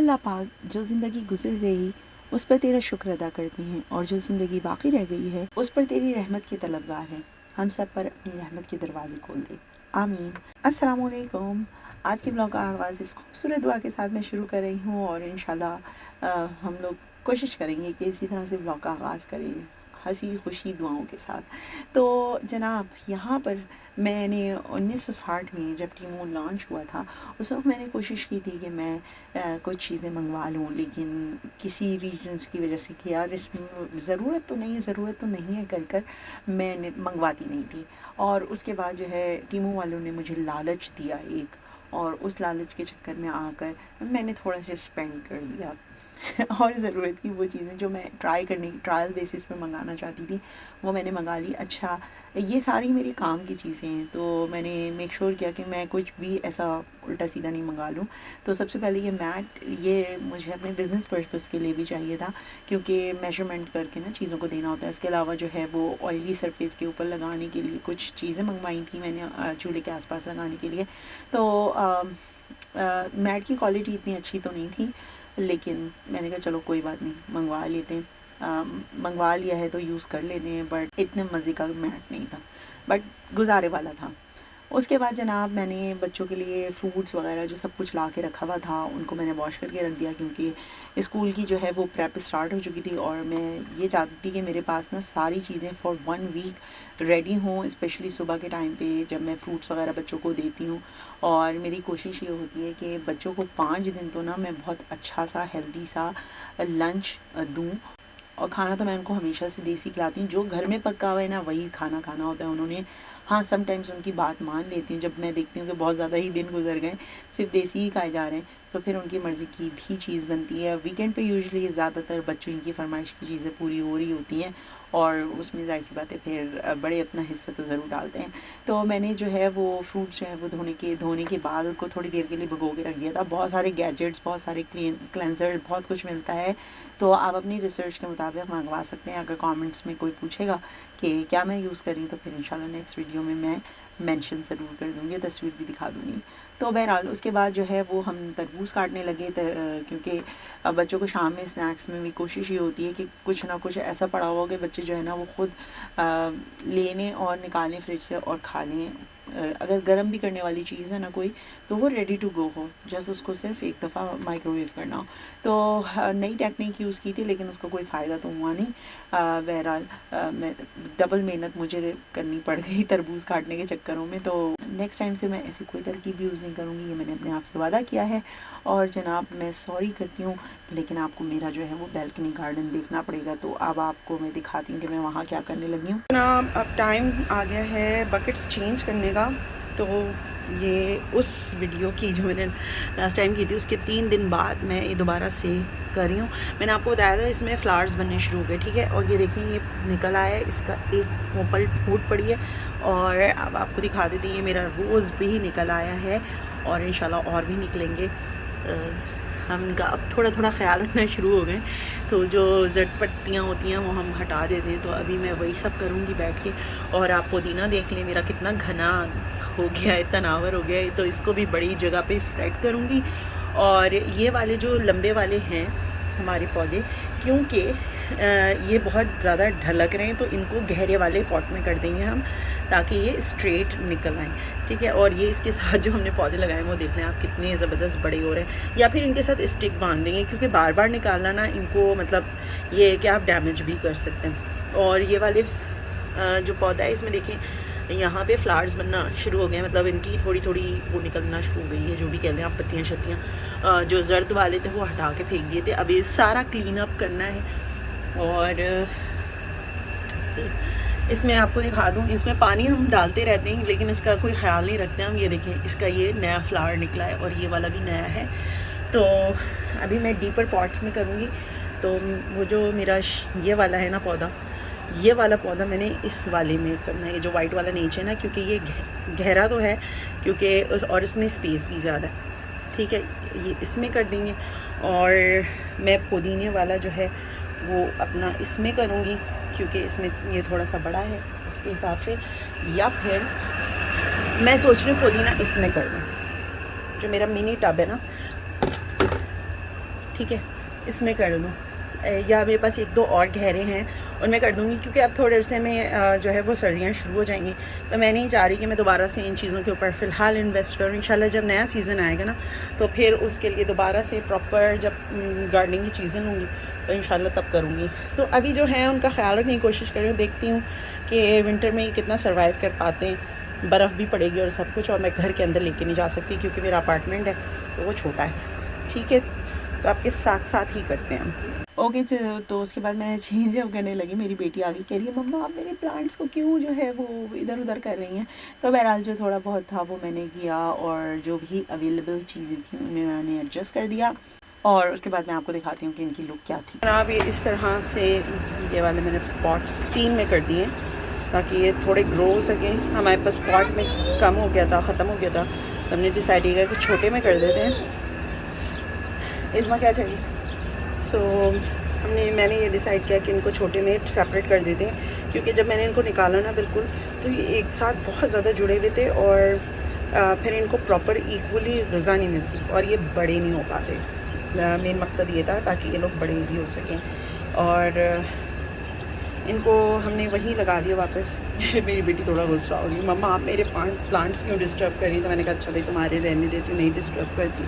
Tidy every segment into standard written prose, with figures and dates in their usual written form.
अल्लाह पाक जो ज़िंदगी गुजर गई उस पर तेरा शुक्र अदा करते हैं, और जो ज़िंदगी बाकी रह गई है उस पर तेरी रहमत की तलबगार है। हम सब पर अपनी रहमत के दरवाजे खोल दे, आमीन। अस्सलाम वालेकुम। आज के ब्लॉग का आगाज़ इस खूबसूरत दुआ के साथ मैं शुरू कर रही हूँ, और इंशाल्लाह हम लोग कोशिश करेंगे कि इसी तरह से ब्लॉग का आगाज़ करें, हंसी खुशी दुआओं के साथ। तो जनाब, यहाँ पर मैंने 1960 में जब टीमो लॉन्च हुआ था, उस वक्त मैंने कोशिश की थी कि मैं कुछ चीज़ें मंगवा लूँ, लेकिन किसी रीज़न्स की वजह से कि यार इसमें ज़रूरत तो नहीं है कर मैंने मंगवाती नहीं थी। और उसके बाद जो है टीमो वालों ने मुझे लालच दिया एक, और उस लालच के चक्कर में आकर मैंने थोड़ा सा स्पेंड कर दिया और ज़रूरत की वो चीज़ें जो मैं ट्रायल बेसिस पे मंगाना चाहती थी वो मैंने मंगा ली। अच्छा, ये सारी मेरी काम की चीज़ें हैं, तो मैंने मेक श्योर किया कि मैं कुछ भी ऐसा उल्टा सीधा नहीं मंगा लूँ। तो सबसे पहले ये मैट, ये मुझे अपने बिज़नेस पर्पज़ के लिए भी चाहिए था, क्योंकि मेजरमेंट करके ना चीज़ों को देना होता है। इसके अलावा जो है वो ऑयली सरफेस के ऊपर लगाने के लिए कुछ चीज़ें मंगवाई थी मैंने, चूल्हे के आसपास लगाने के लिए। तो मैट की क्वालिटी इतनी अच्छी तो नहीं थी, लेकिन मैंने कहा चलो कोई बात नहीं, मंगवा लेते हैं। मंगवा लिया है तो यूज़ कर लेते हैं, बट इतने मज़े का मैट नहीं था, बट गुजारे वाला था। उसके बाद जनाब, मैंने बच्चों के लिए फ्रूट्स वगैरह जो सब कुछ ला के रखा हुआ था उनको मैंने वॉश करके रख दिया, क्योंकि स्कूल की जो है वो प्रेप स्टार्ट हो चुकी थी, और मैं ये चाहती थी कि मेरे पास ना सारी चीज़ें फॉर 1 वीक रेडी हों, स्पेशली सुबह के टाइम पे जब मैं फ्रूट्स वगैरह बच्चों को देती हूँ। और मेरी कोशिश ये होती है कि बच्चों को 5 दिन तो ना मैं बहुत अच्छा सा हेल्दी सा लंच दूँ। और खाना तो मैं उनको हमेशा से देसी खिलाती हूँ, जो घर में पका हुआ है ना वही खाना खाना होता है उन्होंने। हाँ, समटाइम्स उनकी बात मान लेती हूँ, जब मैं देखती हूँ कि बहुत ज़्यादा ही दिन गुजर गए सिर्फ देसी ही खाए जा रहे हैं, तो फिर उनकी मर्ज़ी की भी चीज़ बनती है। वीकेंड पे यूजुअली ज़्यादातर बच्चों की फरमाइश की चीज़ें पूरी हो रही होती हैं, और उसमें ज़ाहिर सी बात है फिर बड़े अपना हिस्सा तो ज़रूर डालते हैं। तो मैंने जो है वो फ्रूट्स जो है वो धोने के बाद उनको थोड़ी देर के लिए भिगो के रख दिया था। बहुत सारे गैजेट्स, बहुत सारे क्लेंजर, बहुत कुछ मिलता है, तो आप अपनी रिसर्च के मुताबिक मंगवा सकते हैं। अगर कमेंट्स में कोई पूछेगा कि क्या मैं यूज़ कर रही हूँ, तो फिर इंशाल्लाह नेक्स्ट वीडियो में मैं मेंशन ज़रूर कर दूँगी, तस्वीर भी दिखा दूँगी। तो बहरहाल उसके बाद जो है वो हम तरबूज काटने लगे, क्योंकि बच्चों को शाम में स्नैक्स में भी कोशिश ये होती है कि कुछ ना कुछ ऐसा पड़ा हुआ कि बच्चे जो है ना वो ख़ुद लेने और निकालें फ्रिज से और खा लें। अगर गर्म भी करने वाली चीज़ है ना कोई, तो वो रेडी टू गो हो, जस्ट उसको सिर्फ एक दफ़ा माइक्रोवेव करना हो। तो नई टेक्निक यूज़ की थी, लेकिन उसको कोई फ़ायदा तो हुआ नहीं। बहरहाल मैं डबल मेहनत मुझे करनी पड़ गई तरबूज काटने के चक्करों में। तो नेक्स्ट टाइम से मैं ऐसी कोई तरकीब यूज़ नहीं करूँगी, ये मैंने अपने आप से वादा किया है। और जनाब, मैं सॉरी करती हूँ, लेकिन आपको मेरा जो है वो बैल्कनी गार्डन देखना पड़ेगा, तो अब आपको मैं दिखाती हूँ कि मैं वहाँ क्या करने लगी हूँ। जनाब, अब टाइम आ गया है बकेट्स चेंज करने का। तो ये उस वीडियो की जो मैंने लास्ट टाइम की थी उसके 3 दिन बाद मैं ये दोबारा से कर रही हूँ। मैंने आपको बताया था इसमें फ्लावर्स बनने शुरू हो गए, ठीक है। और ये देखें, ये निकल आया है, इसका एक कोपल फूट पड़ी है, और अब आपको दिखा देती हूँ ये मेरा रोज़ भी निकल आया है, और इंशाल्लाह और भी निकलेंगे। हम इनका अब थोड़ा थोड़ा ख्याल रखना शुरू हो गए, तो जो जट पत्तियाँ होती हैं वो हम हटा देते हैं। तो अभी मैं वही सब करूँगी बैठ के। और आप पुदीना देख लें, मेरा कितना घना हो गया है, तनावर हो गया है, तो इसको भी बड़ी जगह पे स्प्रेड करूँगी। और ये वाले जो लंबे वाले हैं हमारे पौधे, क्योंकि ये बहुत ज़्यादा ढलक रहे हैं, तो इनको गहरे वाले पॉट में कर देंगे हम, ताकि ये स्ट्रेट निकल आएँ, ठीक है। और ये इसके साथ जो हमने पौधे लगाए हैं वो देख लें आप कितने ज़बरदस्त बड़े हो रहे हैं। या फिर इनके साथ स्टिक बांध देंगे, क्योंकि बार बार निकालना ना इनको मतलब ये है कि आप डैमेज भी कर सकते हैं। और ये वाले जो पौधा है इसमें देखें, यहाँ पे फ्लावर्स बनना शुरू हो गए हैं, मतलब इनकी थोड़ी थोड़ी वो निकलना शुरू हो गई है, जो भी कह लें आप, पत्तियाँ शत्तियाँ। जो जर्द वाले थे वो हटा के फेंक दिए थे, अब ये सारा क्लीन अप करना है। और इसमें आपको दिखा दूँ, इसमें पानी हम डालते रहते हैं, लेकिन इसका कोई ख्याल नहीं रखते हम। ये देखें, इसका ये नया फ्लावर निकला है, और ये वाला भी नया है। तो अभी मैं डीपर पॉट्स में करूँगी। तो वो जो मेरा ये वाला है ना पौधा, ये वाला पौधा मैंने इस वाले में करना है, ये जो वाइट वाला नीचे ना, क्योंकि ये गहरा तो है, क्योंकि और इसमें स्पेस भी ज़्यादा है, ठीक है। ये इसमें कर देंगे। और मैं पुदीने वाला जो है वो अपना इसमें करूँगी, क्योंकि इसमें ये थोड़ा सा बड़ा है उसके हिसाब से। या फिर मैं सोच रही हूँ पुदीना इसमें कर दूँ, जो मेरा मिनी टब है ना ठीक है, इसमें कर दूँ या मेरे पास 1-2 और गहरे हैं उनमें कर दूँगी, क्योंकि अब थोड़े अरसे में जो है वो सर्दियाँ शुरू हो जाएंगी। तो मैं नहीं चाह रही कि मैं दोबारा से इन चीज़ों के ऊपर फ़िलहाल इन्वेस्ट करूँ। इंशाल्लाह जब नया सीज़न आएगा ना, तो फिर उसके लिए दोबारा से प्रॉपर जब गार्डनिंग की चीज़ें होंगी तो इंशाल्लाह तब करूँगी। तो अभी जो है उनका ख्याल रखने की कोशिश कर रही हूँ, देखती हूँ कि विंटर में ये कितना सर्वाइव कर पाते हैं। बर्फ़ भी पड़ेगी और सब कुछ, और मैं घर के अंदर लेके नहीं जा सकती क्योंकि मेरा अपार्टमेंट है तो वो छोटा है। ठीक है, तो आपके साथ साथ ही करते हैं हम। ओके तो उसके बाद मैं चेंज अप करने लगी। मेरी बेटी आ गई, कह रही है मम्मा आप मेरे प्लांट्स को क्यों जो है वो इधर उधर कर रही हैं। तो बहरहाल जो थोड़ा बहुत था वो मैंने किया, और जो भी अवेलेबल चीज़ें थी उनमें मैंने एडजस्ट कर दिया। और उसके बाद मैं आपको दिखाती हूँ कि इनकी लुक क्या थी। अब ये इस तरह से ये वाले मैंने पॉट्स 3 में कर दिए ताकि ये थोड़े ग्रो हो सकें। हमारे पास पॉट मिक्स कम हो गया था, ख़त्म हो गया था, तो हमने डिसाइड किया कि छोटे में कर देते हैं। इसमें क्या चाहिए, मैंने ये डिसाइड किया कि इनको छोटे में सेपरेट कर देते हैं, क्योंकि जब मैंने इनको निकाला ना बिल्कुल, तो ये एक साथ बहुत ज़्यादा जुड़े हुए थे और फिर इनको प्रॉपर इक्वली ग़िज़ा नहीं मिलती और ये बड़े नहीं हो पाते। मेन मकसद ये था ताकि ये लोग बड़े भी हो सकें। और इनको हमने वहीं लगा दिया वापस। मेरी बेटी थोड़ा गुस्सा हो गई, मम्मा आप मेरे प्लांट्स क्यों डिस्टर्ब कर रही। तो मैंने कहा अच्छा भाई तुम्हारे रहने देती हूँ, नहीं डिस्टर्ब करती।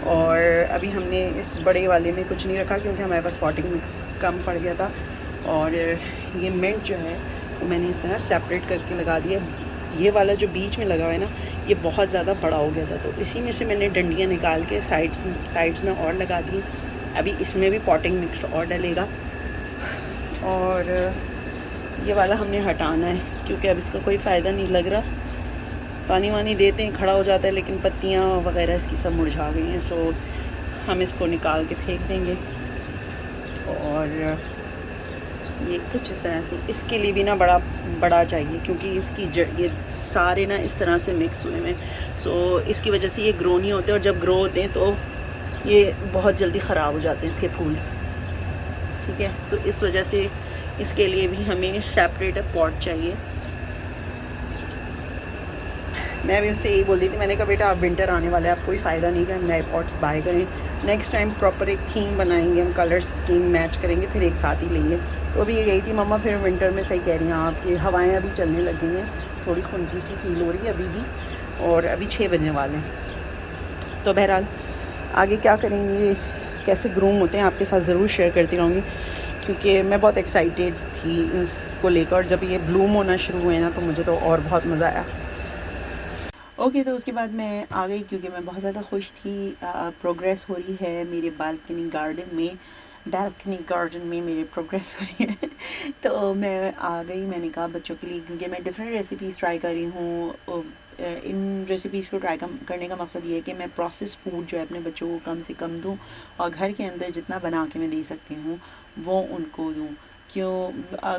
और अभी हमने इस बड़े वाले में कुछ नहीं रखा क्योंकि हमारे पास पॉटिंग मिक्स कम पड़ गया था। और ये मिंट जो है वो मैंने इस तरह सेपरेट करके लगा दिया। ये वाला जो बीच में लगा हुआ है ना, ये बहुत ज़्यादा बड़ा हो गया था, तो इसी में से मैंने डंडियाँ निकाल के साइड्स में और लगा दी। अभी इसमें भी पॉटिंग मिक्स और डलेगा। और ये वाला हमने हटाना है क्योंकि अब इसका कोई फ़ायदा नहीं लग रहा। पानी वानी देते हैं, खड़ा हो जाता है, लेकिन पत्तियाँ वगैरह इसकी सब मुरझा गई हैं। सो हम इसको निकाल के फेंक देंगे। और ये कुछ इस तरह से, इसके लिए भी ना बड़ा चाहिए क्योंकि इसकी जड़ ये सारे ना इस तरह से मिक्स हुए हैं। सो इसकी वजह से ये ग्रो नहीं होते, और जब ग्रो होते हैं तो ये बहुत जल्दी ख़राब हो जाते हैं इसके फूल। ठीक है, तो इस वजह से इसके लिए भी हमें सेपरेट पॉट चाहिए। मैं भी उससे यही बोल रही थी, मैंने कहा बेटा आप विंटर आने वाला है, आप कोई फ़ायदा नहीं कि हम नए पॉट्स बाय करें। नेक्स्ट टाइम प्रॉपर एक थीम बनाएंगे, हम कलर स्कीम मैच करेंगे, फिर एक साथ ही लेंगे। तो अभी ये गई थी मम्मा, फिर विंटर में सही कह रही हैं आप कि हवाएँ अभी चलने लगी हैं, थोड़ी खुनकी सी फील हो रही है अभी भी, और अभी 6 बजने वाले हैं। तो बहरहाल आगे क्या करेंगे, कैसे ग्रूम होते हैं आपके साथ ज़रूर शेयर करती रहूँगी, क्योंकि मैं बहुत एक्साइटेड थी इसको लेकर। जब ये ब्लूम होना शुरू हुए ना तो मुझे तो और बहुत मज़ा आया। ओके तो उसके बाद मैं आ गई क्योंकि मैं बहुत ज़्यादा खुश थी। प्रोग्रेस हो रही है मेरे बालकनी गार्डन में मेरी प्रोग्रेस हो रही है। तो मैं आ गई, मैंने कहा बच्चों के लिए, क्योंकि मैं डिफरेंट रेसिपीज़ ट्राई कर रही हूँ। इन रेसिपीज़ को ट्राई करने का मकसद ये है कि मैं प्रोसेस फूड जो है अपने बच्चों को कम से कम दूँ, और घर के अंदर जितना बना के मैं दे सकती हूँ वो उनको दूँ।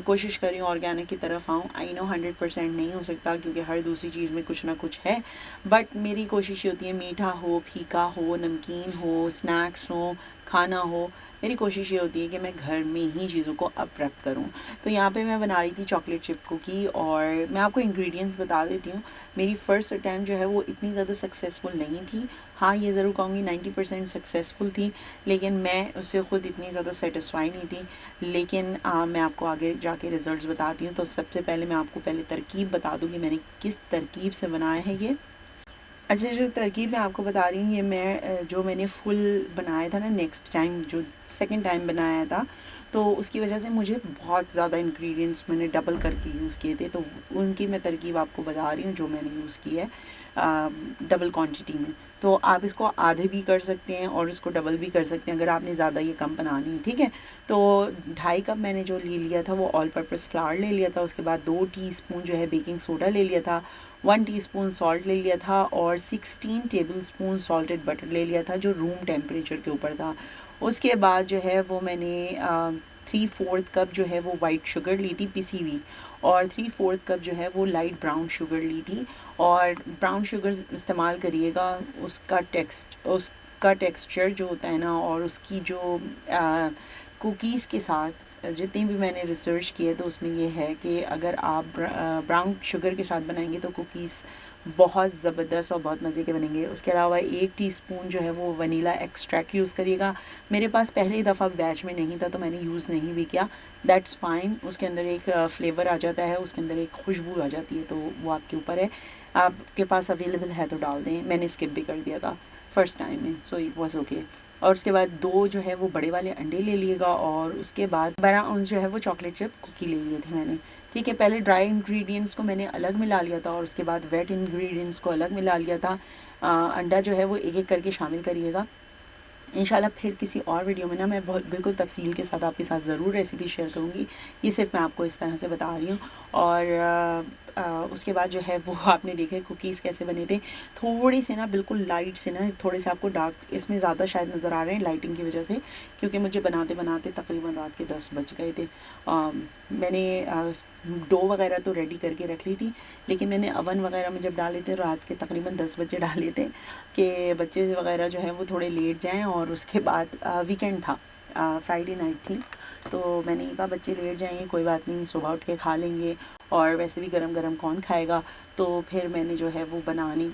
कोशिश कर रही हूँ ऑर्गेनिक की तरफ आऊँ। आई नो 100% नहीं हो सकता क्योंकि हर दूसरी चीज़ में कुछ ना कुछ है, बट मेरी कोशिश ये होती है मीठा हो, फीका हो, नमकीन हो, स्नैक्स हो, खाना हो, मेरी कोशिश ये होती है कि मैं घर में ही चीज़ों को अप्रेप करूँ। तो यहाँ पे मैं बना रही थी चॉकलेट चिप कुकी, और मैं आपको इंग्रेडिएंट्स बता देती हूँ। मेरी फ़र्स्ट अटैम्प्ट जो है वो इतनी ज़्यादा सक्सेसफुल नहीं थी। हाँ, ये ज़रूर कहूँगी 90% सक्सेसफुल थी, लेकिन मैं उससे ख़ुद इतनी ज़्यादा सेटिस्फाई नहीं थी। लेकिन मैं आपको आगे जाके रिज़ल्ट्स बताती हूँ। तो सबसे पहले मैं आपको तरकीब बता दूँ कि मैंने किस तरकीब से बनाया है ये। अच्छा, जो तरकीब मैं आपको बता रही हूँ, ये जो मैंने फुल बनाया था ना, नेक्स्ट टाइम जो सेकंड टाइम बनाया था, तो उसकी वजह से मुझे बहुत ज़्यादा इंग्रेडिएंट्स मैंने डबल करके यूज़ किए थे। तो उनकी मैं तरकीब आपको बता रही हूँ जो मैंने यूज़ की है डबल क्वांटिटी में। तो आप इसको आधे भी कर सकते हैं और इसको डबल भी कर सकते हैं अगर आपने ज़्यादा ये कम बनानी है। ठीक है, तो 2.5 कप मैंने जो ले लिया था वो ऑल पर्पज़ फ्लावर ले लिया था। उसके बाद 2 टीस्पून जो है बेकिंग सोडा ले लिया था, 1 टीस्पून सॉल्ट ले लिया था, और 16 टेबलस्पून सॉल्टेड बटर ले लिया था जो रूम टेम्परेचर के ऊपर था। उसके बाद जो है वो मैंने 3/4 कप जो है वो वाइट शुगर ली थी पिसी हुई, और 3/4 कप जो है वो लाइट ब्राउन शुगर ली थी। और ब्राउन शुगर इस्तेमाल करिएगा, उसका टेक्सचर जो होता है ना, और उसकी जो कुकीज़ के साथ जितनी भी मैंने रिसर्च की है तो उसमें ये है कि अगर आप ब्राउन शुगर के साथ बनाएंगे तो कुकीज़ बहुत ज़बरदस्त और बहुत मज़े के बनेंगे। उसके अलावा 1 टीस्पून जो है वो वनीला एक्सट्रैक्ट यूज़ करिएगा। मेरे पास पहली दफ़ा बैच में नहीं था तो मैंने यूज़ नहीं भी किया, दैट्स फ़ाइन। उसके अंदर एक फ्लेवर आ जाता है, उसके अंदर एक खुशबू आ जाती है, तो वो आपके ऊपर है। आपके पास अवेलेबल है तो डाल दें, मैंने स्किप भी कर दिया था फर्स्ट टाइम में, सो इट वाज़ ओके। और उसके बाद 2 जो है वो बड़े वाले अंडे ले लिएगा और उसके बाद 12 ऑunce जो है वो चॉकलेट चिप कुकी ले लिए थे मैंने। ठीक है, पहले ड्राई इंग्रेडिएंट्स को मैंने अलग मिला लिया था और उसके बाद वेट इंग्रेडिएंट्स को अलग मिला लिया था। अंडा जो है वो एक-एक करके शामिल करिएगा। इंशाल्लाह फिर किसी और वीडियो में ना मैं बहुत बिल्कुल तफसील के साथ आपके साथ ज़रूर रेसिपी शेयर करूँगी। ये सिर्फ मैं आपको इस तरह से बता रही हूँ। और उसके बाद जो है वो आपने देखे कुकीज़ कैसे बने थे। थोड़ी से ना बिल्कुल लाइट से ना, थोड़े से आपको डार्क इसमें ज़्यादा शायद नज़र आ रहे हैं लाइटिंग की वजह से, क्योंकि मुझे बनाते बनाते तकरीबन रात के 10 बज गए थे। मैंने डो वगैरह तो रेडी करके रख ली थी, लेकिन मैंने अवन वगैरह में जब डाले थे रात के तकरीबन 10 बजे डाले थे कि बच्चे वगैरह जो है वो थोड़े लेट जाएं। और उसके बाद वीकेंड था, फ्राइडे नाइट थी, तो मैंने कहा बच्चे लेट जाएंगे कोई बात नहीं, सुबह उठ के खा लेंगे, और वैसे भी गरम गरम कौन खाएगा। तो फिर मैंने जो है वो बनानी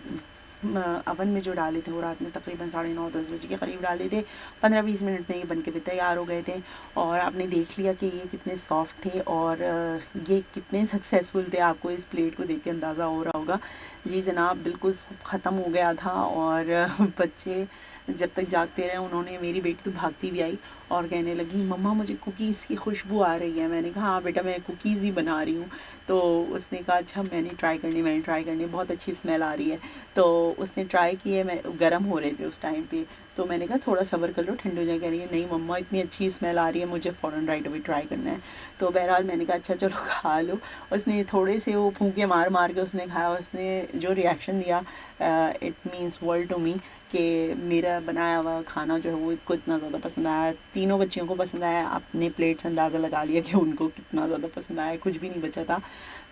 अवन में जो डाले थे वो रात में तकरीबन 9:30-10 बजे के करीब डाले थे। 15-20 मिनट में ये बन के भी तैयार हो गए थे। और आपने देख लिया कि ये कितने सॉफ्ट थे और ये कितने सक्सेसफुल थे। आपको इस प्लेट को देख के अंदाज़ा हो रहा होगा। जी जनाब, बिल्कुल सब ख़त्म हो गया था और बच्चे जब तक जागते रहे, उन्होंने, मेरी बेटी तो भागती भी आई और कहने लगी मम्मा मुझे कुकीज़ की खुशबू आ रही है। मैंने कहा हाँ बेटा मैं कुकीज़ ही बना रही हूँ। तो उसने कहा अच्छा मैंने ट्राई करनी, बहुत अच्छी स्मेल आ रही है। तो उसने ट्राई किए, मैं गर्म हो रहे थे उस टाइम पे, तो मैंने कहा थोड़ा सब्र कर लो, ठंडे हो जाए। कह रही है नहीं मम्मा इतनी अच्छी स्मेल आ रही है, मुझे फ़ौरन राइट अवे ट्राई करना है। तो बहरहाल मैंने कहा अच्छा चलो खा लो। उसने थोड़े से वो फूंके मार मार के उसने खाया। उसने जो रिएक्शन दिया, it means world to me, कि मेरा बनाया हुआ खाना जो है वो इसको इतना ज़्यादा पसंद आया। तीनों बच्चियों को पसंद आया। अपने प्लेट से अंदाज़ा लगा लिया कि उनको कितना ज़्यादा पसंद आया, कुछ भी नहीं बचा था।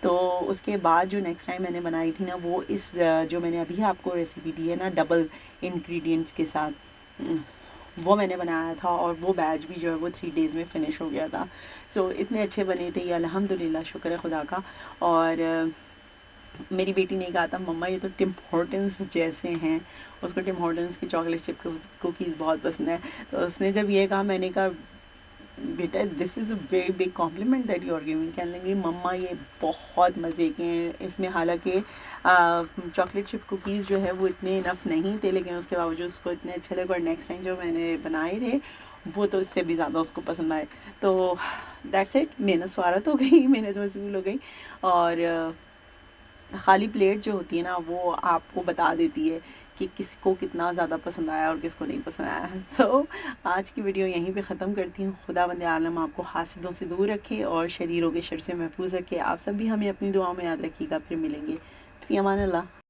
तो उसके बाद जो नेक्स्ट टाइम मैंने बनाई थी ना, वो इस जो मैंने अभी आपको रेसिपी दी है ना डबल इंग्रेडिएंट्स के साथ, वो मैंने बनाया था और वो बैच भी जो है वो 3 डेज़ में फ़िनिश हो गया था। सो इतने अच्छे बने थे ये, अल्हम्दुलिल्लाह, शुक्र है खुदा का। और मेरी बेटी ने कहा था मम्मा ये तो टिम हॉर्टन्स जैसे हैं। उसको टिम हॉर्टन्स की चॉकलेट चिप कुकीज़ बहुत पसंद है। तो उसने जब ये कहा, मैंने कहा बेटा this is a very big compliment that you are giving. कहने लगी मम्मा ये बहुत मज़े के हैं। इसमें हालांकि चॉकलेट चिप कुकीज़ जो है वो इतने इनफ नहीं थे, लेकिन उसके बावजूद उसको इतने अच्छे लगे। और नेक्स्ट टाइम जो मैंने बनाए थे वो तो इससे भी ज़्यादा उसको पसंद आए। तो दैट्स इट, मेहनत स्वारत हो गई, मेहनत वसूल हो गई। और खाली प्लेट जो होती है ना वो आपको बता देती है कि किसको कितना ज़्यादा पसंद आया और किसको नहीं पसंद आया। सो आज की वीडियो यहीं पे ख़त्म करती हूँ। खुदा बंदे आलम आपको हासिदों से दूर रखे और शरीरों के शर से महफूज रखे। आप सब भी हमें अपनी दुआओं में याद रखिएगा। फिर मिलेंगे। फ़ी अमान अल्लाह।